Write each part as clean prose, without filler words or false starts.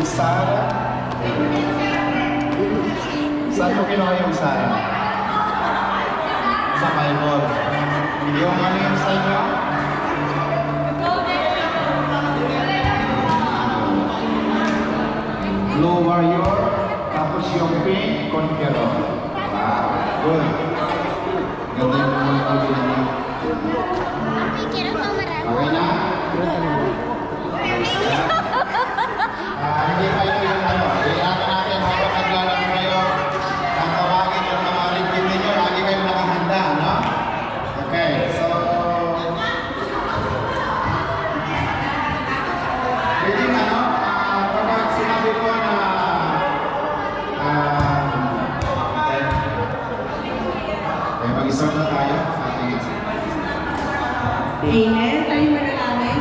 Sara. Saan mo kinuha yung Sara? Sa Bible. Yung ano yung sa inyo? Blue Warrior. Tapos yung Pink Conqueror. Wow, good. Ganda yung mga kulay niya. Okay na? Hindi kayo yung ano, iyakan natin habang naglalaro kayo. Tatawagin yung mga review ninyo, lagi kayo nakahanda, no? Okay, so... Pwede na, no? Kapag sinabi ko na... Okay, mag-isort na tayo. Amen. Tayo manalangin.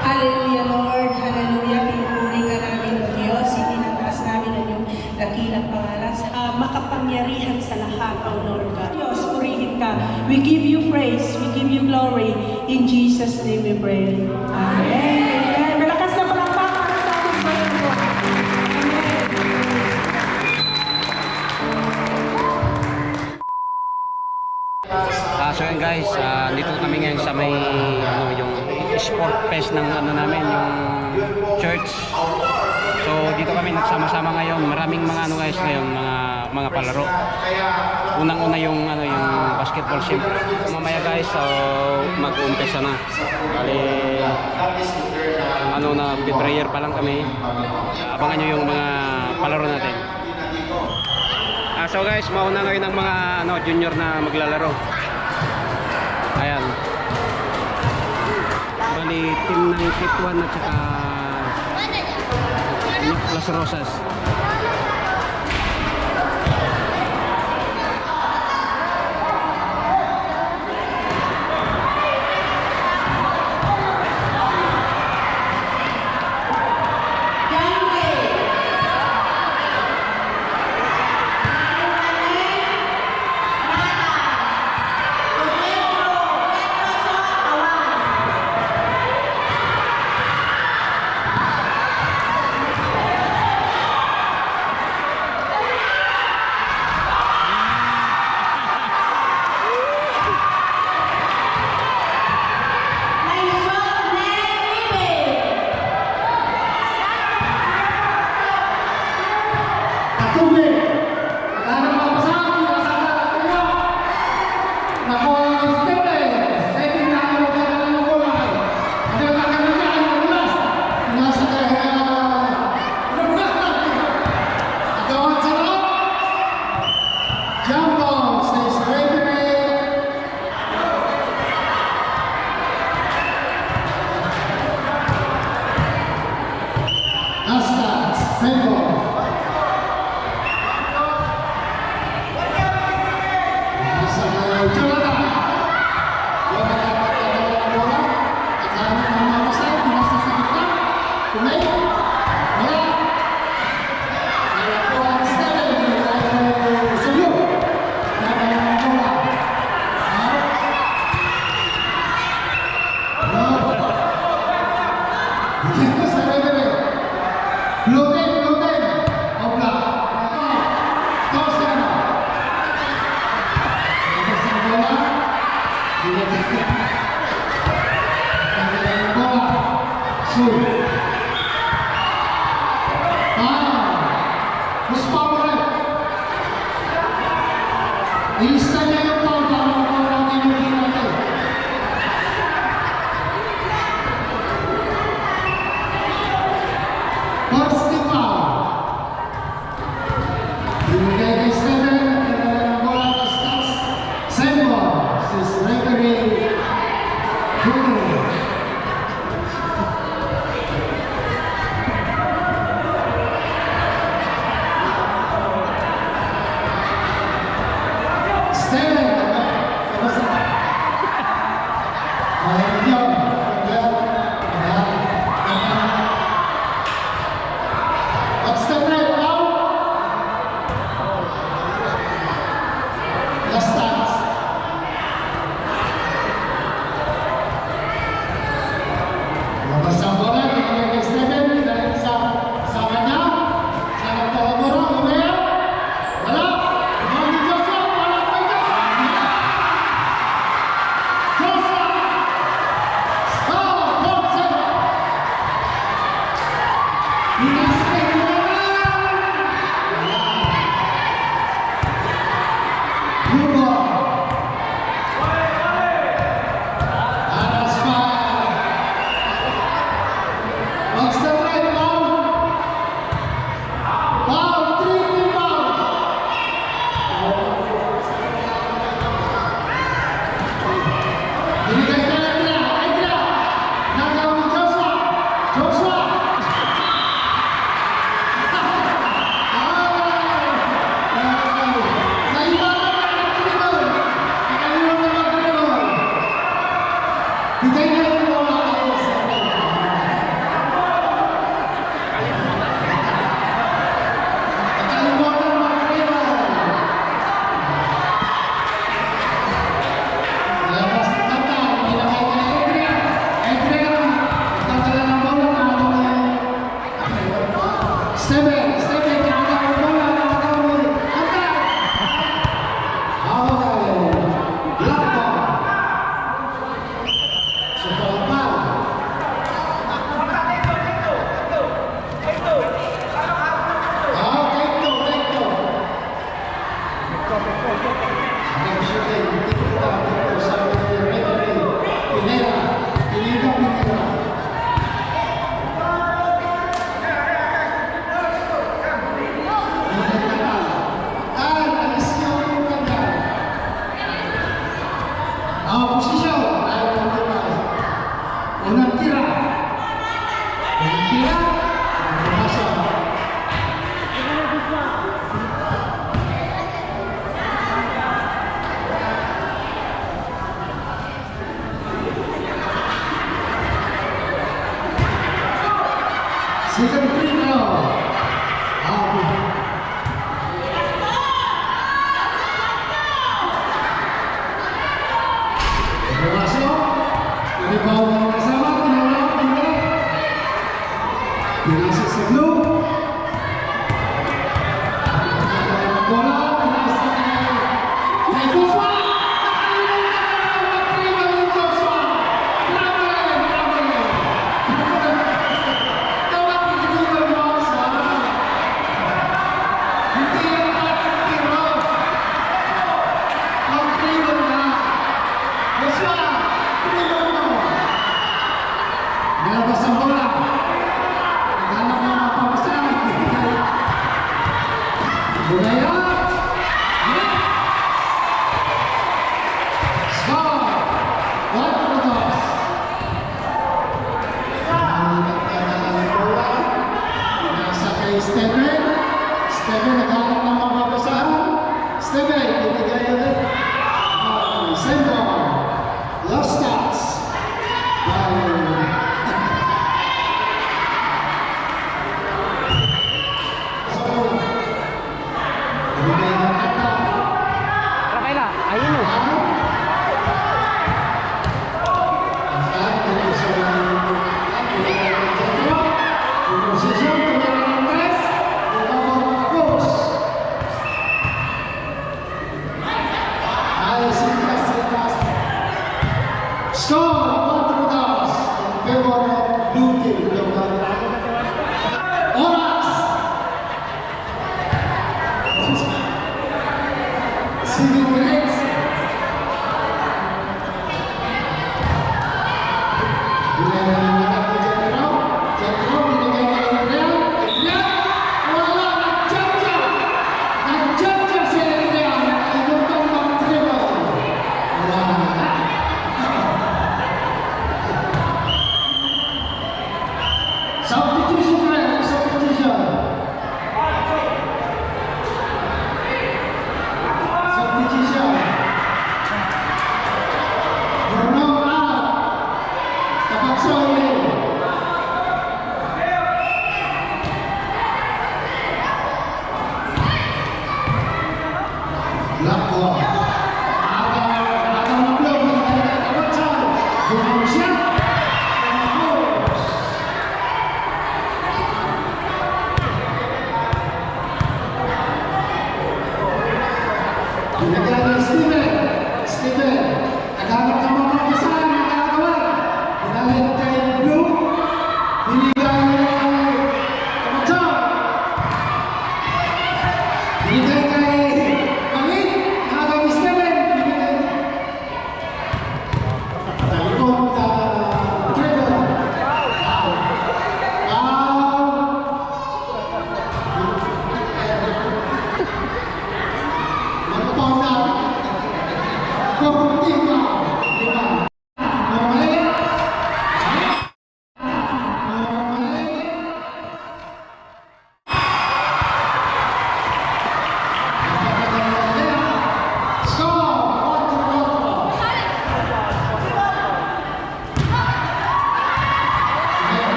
Hallelujah, Lord. Hallelujah. Pinupuri ka namin, O Diyos. Itinataas namin ang iyong dakilang pangalan. Makapangyarihan sa lahat, O Lord God. Diyos, purihin ka. We give you praise. We give you glory. In Jesus' name we pray. Amen. Amen. Malakas na palakpakan para sa ating Panginoon. So yan guys, dito kami ngayon sa may ano, yung sport fest ng ano namin, yung church. So dito kami nagsama-sama ngayon. Maraming mga ano guys ngayon, mga palaro. Unang-una yung ano yung basketball siyempre. Mamaya guys, so mag-uumpisa na. Bali ano na prayer pa lang kami. Abangan niyo yung mga palaro natin. So guys, mauna ngayon ang mga ano junior na maglalaro. Ayan. Bali, team ng Kituan at saka Las Rosas. Ilista niya yung pound para makuha natin yung team natin. First team foul. Binigay kay Steven, kinala ng bola ng Stats. Same ball, si referee Hooker. Sa bola, binigay kay Steven, dahil sa kanya. Bigay na yung bola kayo sa akin. Nakalimutan mag-rival. Nalabas ng kanta, nilagay kay Adrian. Adrian, nagtatala ng bola, nakagawa yung Steven, kinagawa ng bola, nakagawa yung kanta. Okay, Lakbo. Supalapal. Take two. Hanggang shooting, take two, sabi ni referee, Pineda. Alis yung kanya. Posisyon, ayaw ng tibay. Unang tira. Pumasa. Second free throw. Bermasuk. Rebound yang bersama, tinggal. Dinasih sebelum. Bola, dinasih. Joshua. Nilabas ang bola. Naghanap ng mga papasan. Bulaya. Score. 1-2. Nagtatala ng bola. Nasa kay Steven. Steven naghanap ng mga papasan. Steven, binigay ulit. Same ball. Last stats. Rafaela, ayun o. Score 1-2 in favor of blue team. Oras. Civil Grace. Jentro binigay kay Adrian. Wala, nagjamja si Adrian. Nakalimutan mag-dribble. Wala. Substitution. Bruno out. Kapag sorry.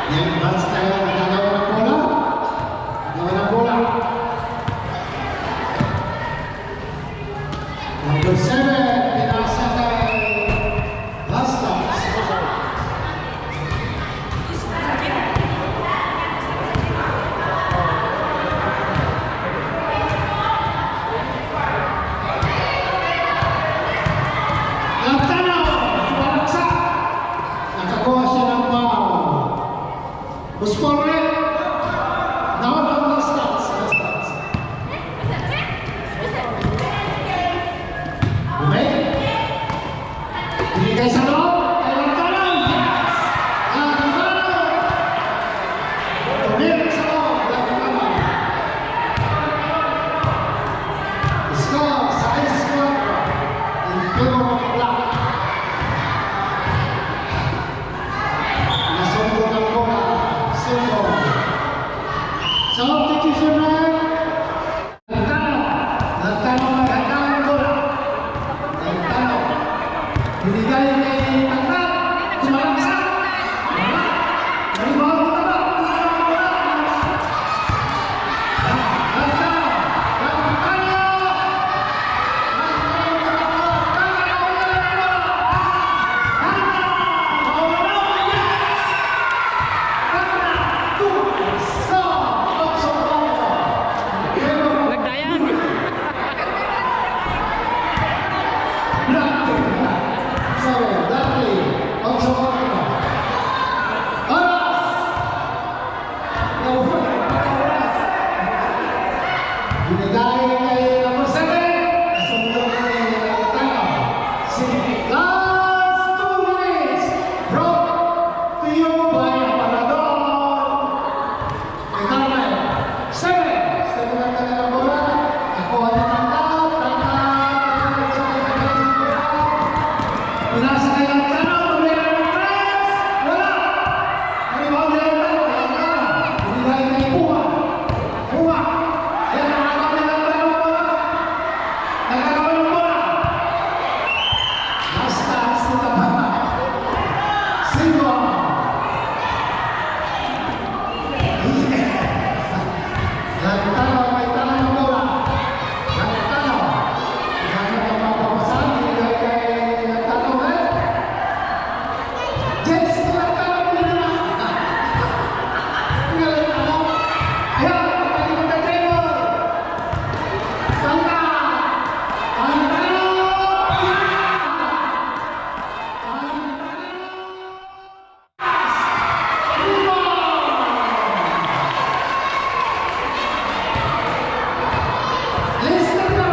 Yan, advance tayo. Nagagawa ng bola. Nagagawa ng bola. Number 7, pinasa kay Lastas. Lantana, balaksak. Nakakuha siya ng foul. Buspore. Down ang Lastas. Lastas. Okay? Binigay sa loob. Kay Lantana. Yes! Lantana. Tumira sa loob. Lantana. Score, 6-4. In favor of Black. Nasumbong ang bola. Sumbong. Substitution man. Lantana. Lantana maghandang ang bola. Lantana. Binigay kay Tangkat. Sumalaksak. Wala. Rebound mo na ba? Lantana. Lantana. Nagdayan. Binigay kay number 7. Nasumbong kay Lantana. Last 2 minutes. Brought to you by Parador. Kay Carmen. 7. Step lang ka ng bola. Nakuha ni Tangkat. Pinasa kay Lantana. Tumira ng press. Wala. Rebound ni Lantana. Binigay kay Puma. Puma. Yan ang agaw ni Lantana ng bola. Nagagawa ng bola. Last touch ni Tabata. Silva. Lantana may tala ng bola. Lantana. Gamit ang mga papasahan. Binigay kay Lantana ulit. Jets ni Lantana pinila. Tingnan Lantana. Ayan, pagkalimot na dribble. Tangka. Lantana. Listen na.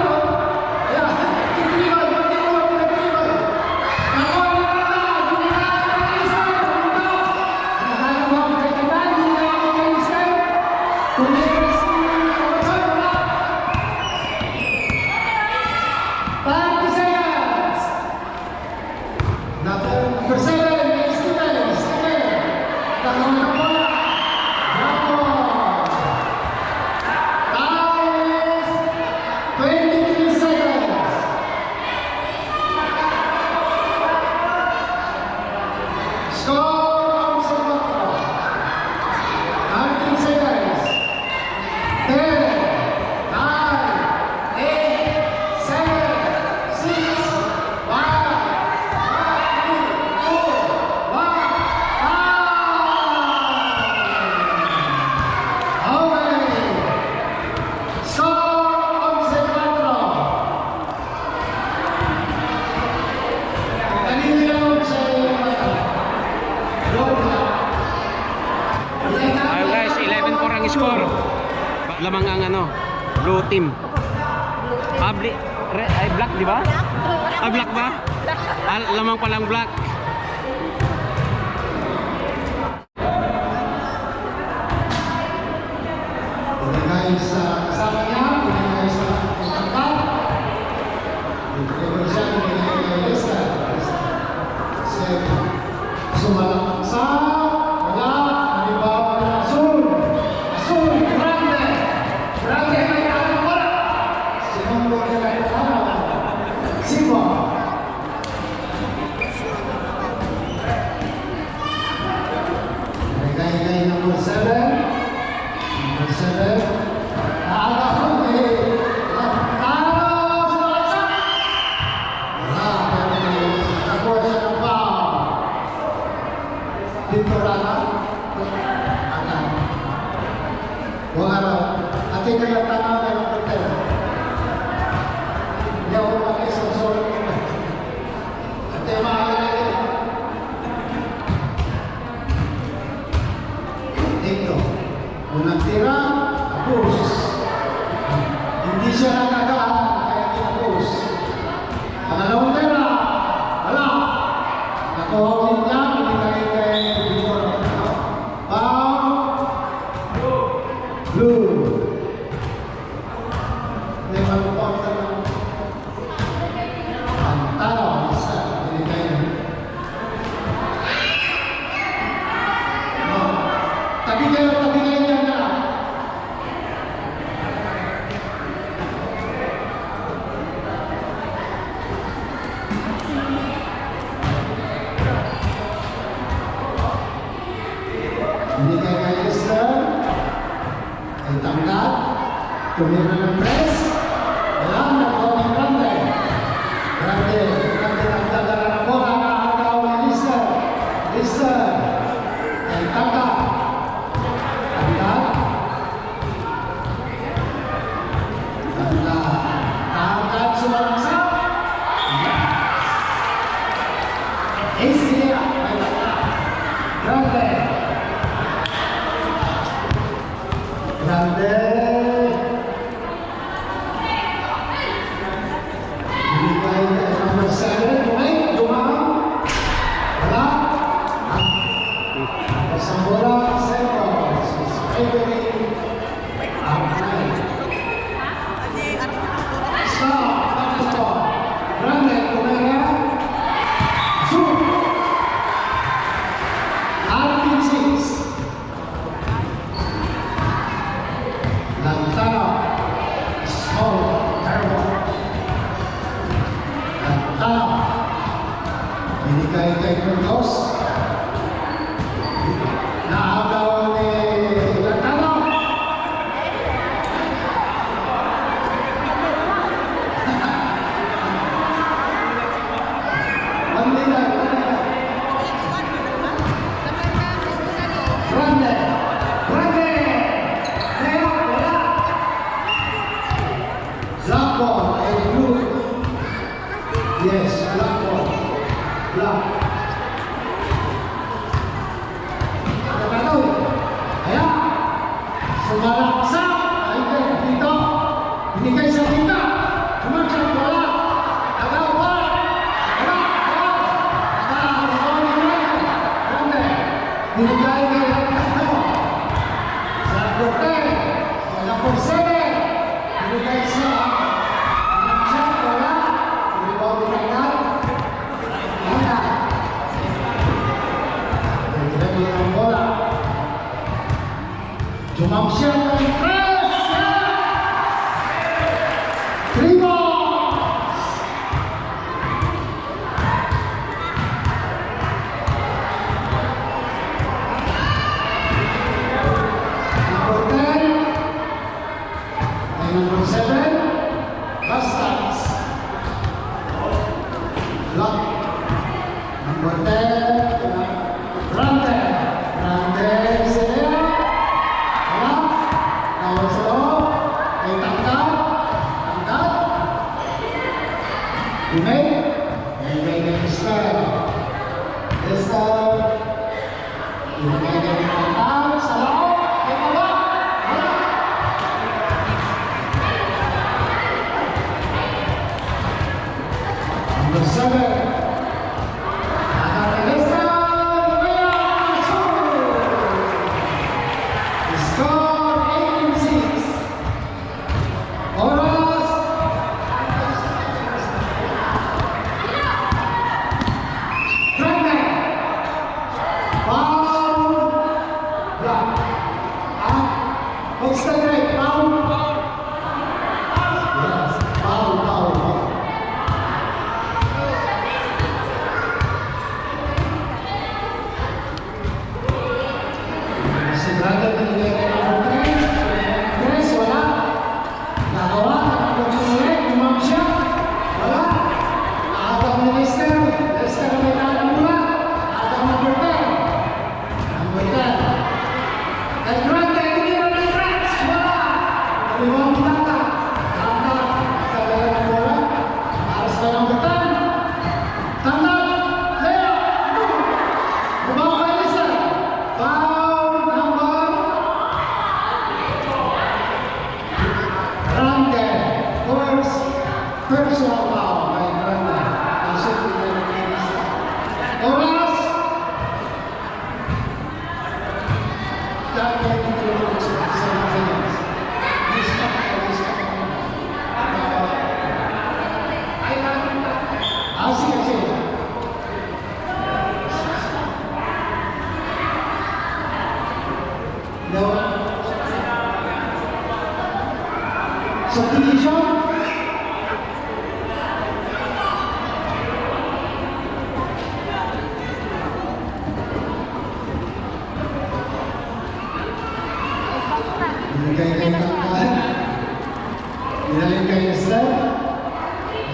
Ayan, titribal, pagkalimot na dribble. Nakuha ni Lantana. Binigay kay Listen. Nagagawa kay Kaban. Binigay kay Listen. Tumira si Kabasan. Wala. 30 seconds. Number 7, Steven. Nakakuha ng bola. Bravo. Time is 23 seconds. Score sa Bata. 19 seconds. 10, 9, 8, 7, 6, 5, 4, 1, okay. Score 11-4. Kanina sa Ayun guys, 11-4 ang score. Lamang ang blue team. Ay black, di ba? Black ba? Lamang palang black. Binigay sa kasama niya, binigay sa Tangkat. Binigay siya, binigay kay Lisa. Sumalakak sa wala. Rebound na Azul. Azul, grande. Grande may kami wala. Sinumbong nila yung Silva. number 7. Number 7. Naaga ko eh. Talo! Sumaksak! Wala, pero nakakuha siya ng foul. Dito rana. Akan. Huwag araw. Ating naglatama kayo ng portero. Hindi ako makisosol. Ate, mahal na yun. Dito. Unang tira, tapos. Hindi siya nakagaan, kaya tinapos. Pangalawang tira, wala. Nakuhawin niya, binigay kay Victor. Foul. Blue. Hindi malupang tanong. Ang tanaw, isa, binigay niya. No. Tabi kayo niya na. Hindi kayo kay Esther. Ay tangkat. Tumira ng press. Wala, nagawa ng Grande. Grande nagdadala ng bola. Nakagawa ni Lister. Lister. Ay tangkat. Tangkat. Tangkat. Tangkat sumalaksak. AC. Ay tangkat. Grande. Grande. Binigay kay number 7. Kumay. Dumang. Wala. Isang bola. Seconds. Avery. Outline. Stop. Tapos po. Grande. Kumaya. Zoom. Alvin 6. Lantana. Small. Terrible. Lantana. Binigay kay Kurdos. Naagaw ni Lantana. Manila. Grande. Grande. Leo, wala. Black ball ay blue. Yes, black ball. Black. Nakakataw. Ayan. Sumalaksak. Ay, dito. Binigay sa kita. Sumalaksak, wala. Agaw, wala. Wala. Wala. Grande. Binigay kay Lantana. Sa Corte. Wala po 7. Binigay sa Anaksak, wala. Rebound binigay. Wala. Binigay ng bola. Jumam siya ng 3. Yes! 3 balls! Number 10. Ay number 7. Bastards. Block. Number 10. Grande. Grande. Sedera. Wala. Tawag sa loob. Ay tangkat. Tangkat. Dumay. Ay kay Esther. Esther. Binigay kay tangkat. Sa loob. Ay wala. Wala. Number 7. Agarelesa Lumea Azul. Score 18-6. Oras. Grande. Foul. Black. What's the grade? Foul. Yes. Foul. Grande binigay kay number 10. Tres, wala. Nagawa, nakapagod ulit, umam siya. Wala. Nakatap ni Lester. Lester na may nakamula. Nakatap number 10. Number 10. Kay Grande, tinira ni Tres. Wala. Limang tata. Tata. Talaga ng bola. Aras na number 10. Tanda. Leo. Lumawa kay Lester. Foul number Grande. Personal foul kay Grande. Ang shooting na kay Lester. Oras. Dahil yung introduce sa mga fans. Lista ka. Sige, sige. No. Subdivision. Binigay kay Tangkan. Binaling kay Lester.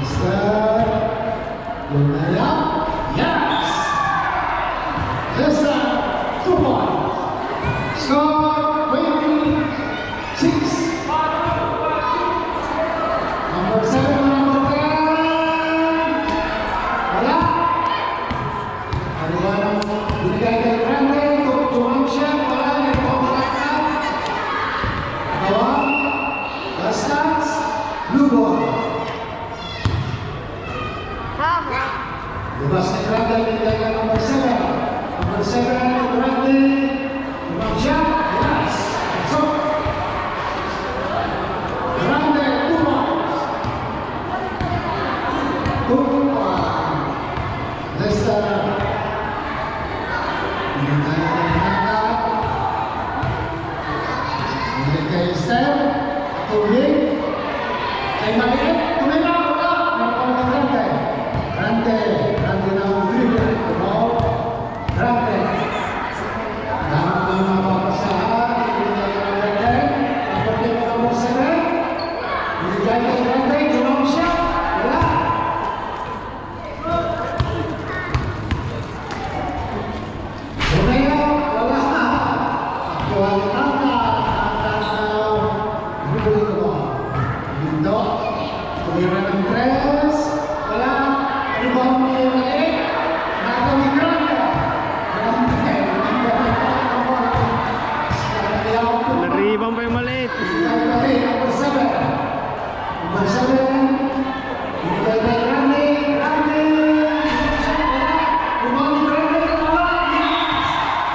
Lester. Lumaya. Yes! Lester. 2 points. Score 26. Number 7, number 10. Wala. Aliwanang binigay kay Grande. Tumang siya. Wala. Nagpapalakan. Gawa. Bastats. Blue ball. Bebas ni Grande. Binigay kay number 7. Number 7, Grande. Tumang siya. Yes. So, Grande, 2 points. 2 points. Lester. Binigay kay Tangkan. Binigay kay Lester. Tubig. Kay Maliit. Tumila. Wala. Nagpapal kay Grande. Grande. Grande na ang dribble. Tumaw. Grande. Lahat ng mga papasahan. Binigay kay number 10. Number 10 na number 7. Binigay kay Grande. Tumaw siya. Wala. Romeo. Wala. Actual Tata. Dribble ko. Bindo. Tumira ng 3. Wala. Rebound ni Maliit. Nagaw ni Grande. Grande. Naribang pa yung maliit. Number 7. Number 7. Binigay kay Grande. Grande. Rebound ni Grande. Wala.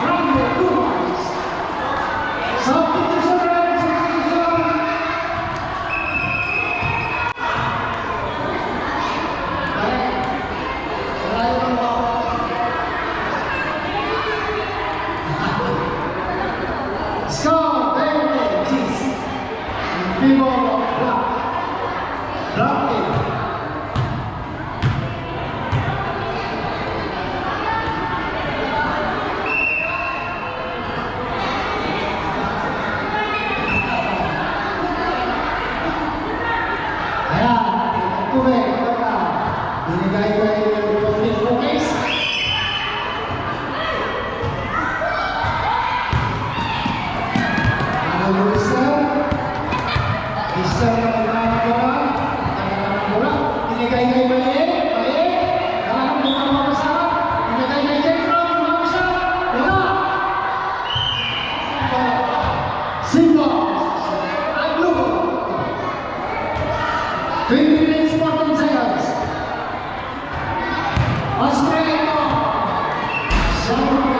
Grande. 2 points. Substitution. Substitution. Score, baby, jeez. People block. Blocking. Ayan, tubig, baka. Binigay ko yung protein cookies. Lester na nagmamagawa. Nagmamagawa. Binigay kay Maliit. Maliit. Lahat ng mga mapasahan. Binigay kay Jeffro. Tumama siya. Wala. Simba. At Lugo. 20 minutes, 14 seconds. Australia. Siyang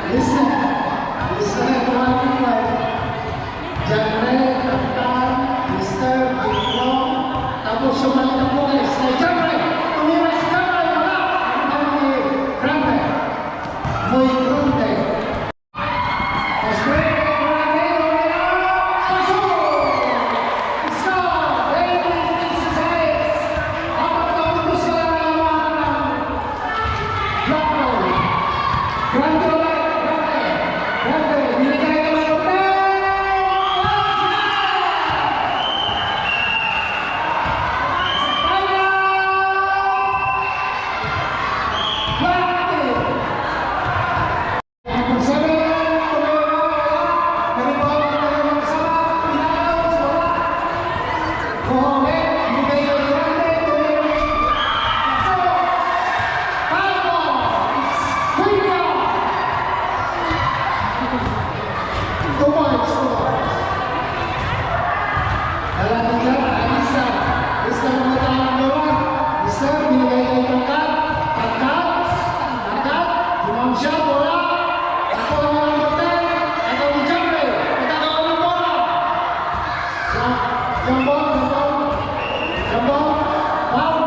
Listen, listen, tumating pa. Janre, Tangkan, Lester, Gino, tapos sumalik ang pulis. Kay Janre, tumira si Janre, wala. Ang kami Grande. Muy Grande. Australia, Grande, pasok! Let's go! Kohole, Miguel Grande, Pablo, Cuida. Tomas. Dalam tiga, Anissa. Isa memegang bola. Isa binigay kay Kakat. Kakat. Sumamsya bola. Ako ang mga hotel. Ako ang Jamre. Pagkakawa ng bola. Jambon. Bang.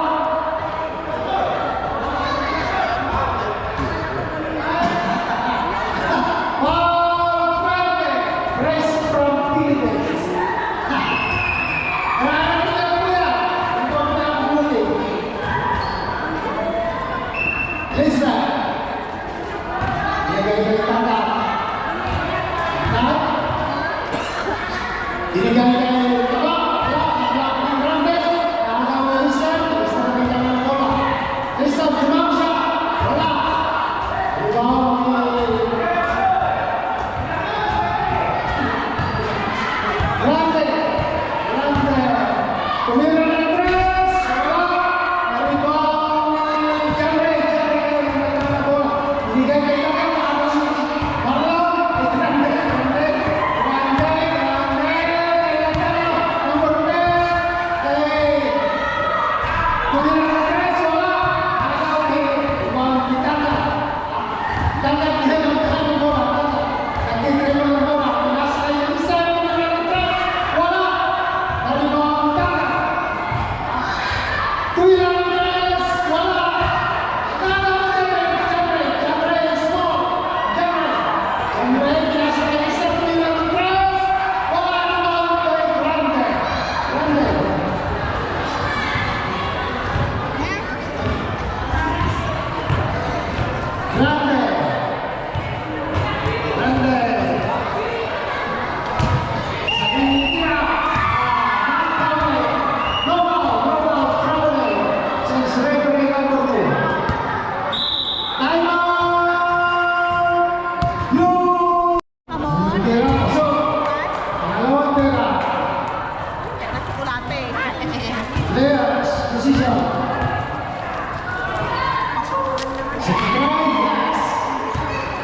Press from Philippines. Lisa, binigay tangkap. Binigay kay Tabak ng Grande. Nakagawa Lisa nabigyan ng bola. Lisa, tumang siya. Wala. Rebound Grande. Tumira ng tres. Wala. Rebound Jamre. Nabigyan ng bola. Binigay kay Tabak. Marlon. Grande. Number 10. Tumira ng tres. Wala. Nakagawa ni Rebound ni Tangkap. Tangkap niya ng bola. Nagtitrilo ng bola. Pinasa kay Lisa. Tumira ng tres. Wala. Rebound Tangkap. Tumira ng tres. Wala. Jamre. Small. Jamre. Pinasa kay Lisa. Tumira ng tres. Wala. Rebound kay Grande.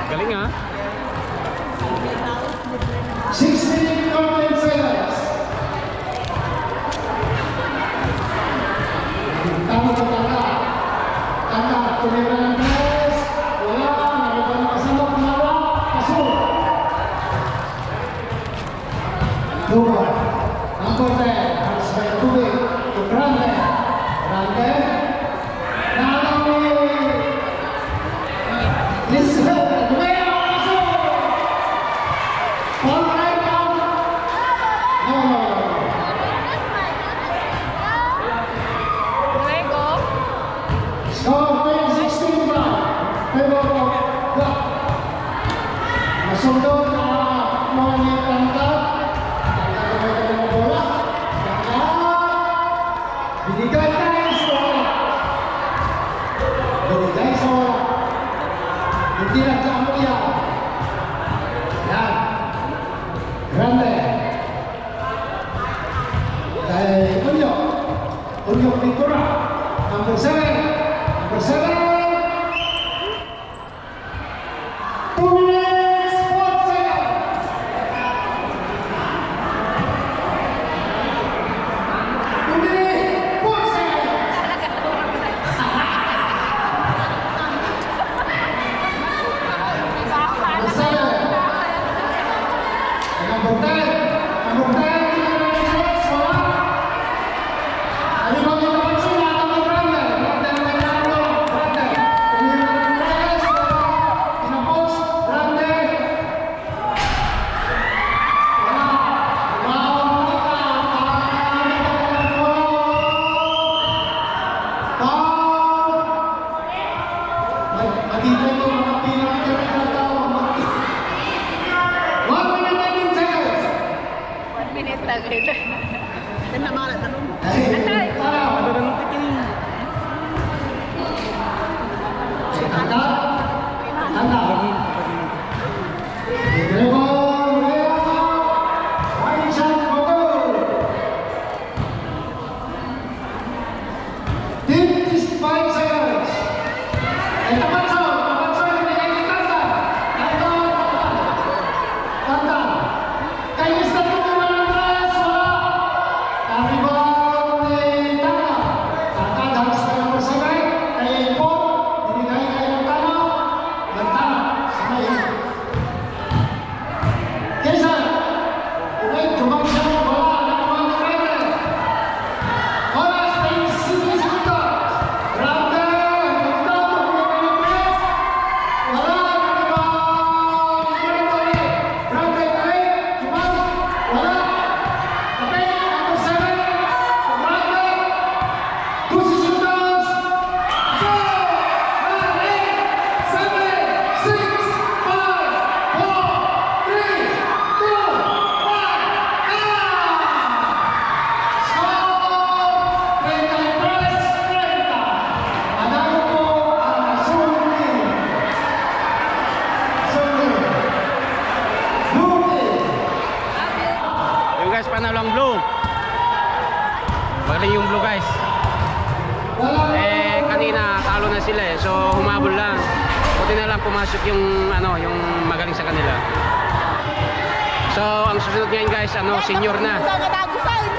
Galing ha. 6-minute complete silence. Tangkap, tumira ng tres. Wala, nariban ng kasama, kumala, pasok. Dua, number 10, harus may tubig. To Grande. Nalaw ni Lisbeth. Tumira, pasok. Ball right down. No. Score 2016 ba? Pero nasundot na mga nitangkap. Nagkakamay ng bola. Binigay tayo sa wala. Hindi nagkaamuya. Yan. Grande. Kay Ulyo Pintura. Number 7. 2 minutes, 4 seconds. number 7, kay Paul, binigay kay Lantana. Lantana, sa may. Kaysa, okay, tumang siya, wala, nakamang ng Render. Oras, 25 segundos. Render, ito, tumulong ng press. Wala, nakamang Render ulit. Render ulit, tumang, wala. Okay, number 7, Render, 2 segundos. Go! 8, 7, 6, 5, 4, 3, 2, 1, Score! 33-30. Manalo po ang Blue Team. Blue Team. Yung guys, panalo ang blue. Magaling yung blue guys. Eh, kanina talo na sila eh. So, humabol lang. Buti na lang pumasok yung, ano, yung magaling sa kanila. So, ang susunod ngayon guys, ano, senior na. Katagusan!